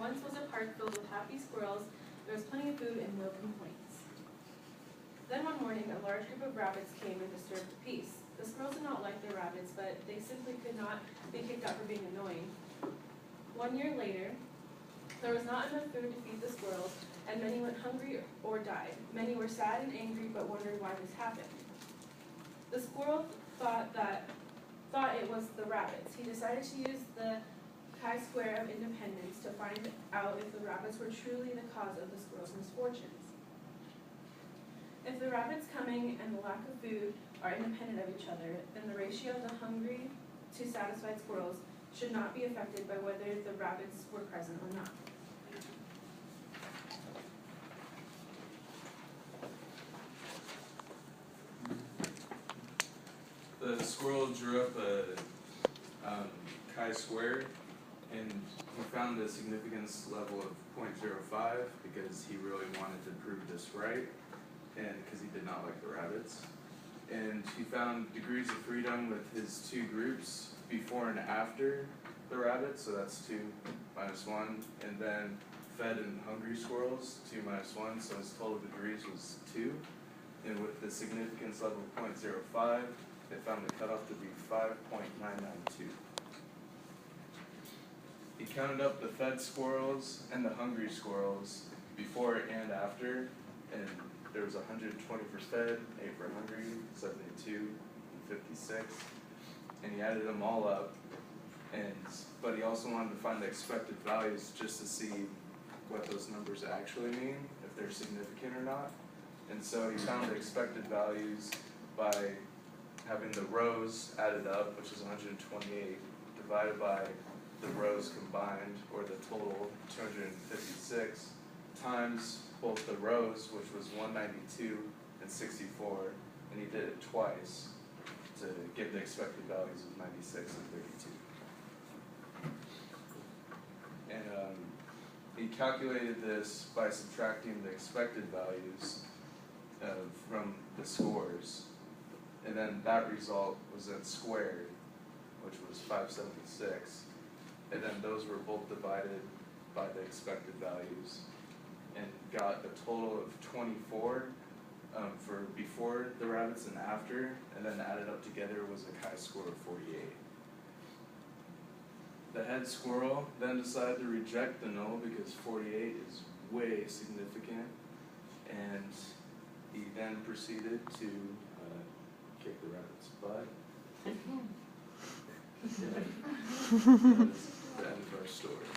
once was a park filled with happy squirrels. There was plenty of food and no complaints. Then one morning, a large group of rabbits came and disturbed the peace. The squirrels did not like the rabbits, but they simply could not be kicked out for being annoying. 1 year later, there was not enough food to feed the squirrels, and many went hungry or died. Many were sad and angry, but wondered why this happened. The squirrel thought it was the rabbits. He decided to use the chi-square of independence to find out if the rabbits were truly the cause of the squirrels' misfortunes. If the rabbits' coming and the lack of food are independent of each other, then the ratio of the hungry to satisfied squirrels should not be affected by whether the rabbits were present or not. The squirrel drew up a chi-square, and he found a significance level of 0.05 because he really wanted to prove this right, and because he did not like the rabbits. And he found degrees of freedom with his two groups before and after the rabbits, so that's 2 minus 1, and then fed and hungry squirrels, 2 minus 1, so his total degrees was 2. And with the significance level of 0.05, they found the cutoff to be 5.992. He counted up the fed squirrels and the hungry squirrels before and after, and there was 120 for fed, 8 for hungry, 72, and 56. And he added them all up, but he also wanted to find the expected values just to see what those numbers actually mean, if they're significant or not. And so he found the expected values by having the rows added up, which is 128, divided by the rows combined, or the total 256, times both the rows, which was 192 and 64, and he did it twice to get the expected values of 96 and 32. And he calculated this by subtracting the expected values from the scores, and then that result was then squared, which was 576, and then those were both divided by the expected values, and got a total of 24 for before the rabbits and after, and then added up together was a chi-score of 48. The head squirrel then decided to reject the null because 48 is way significant, and he then proceeded to kick the rabbit's butt. That is the end of our story.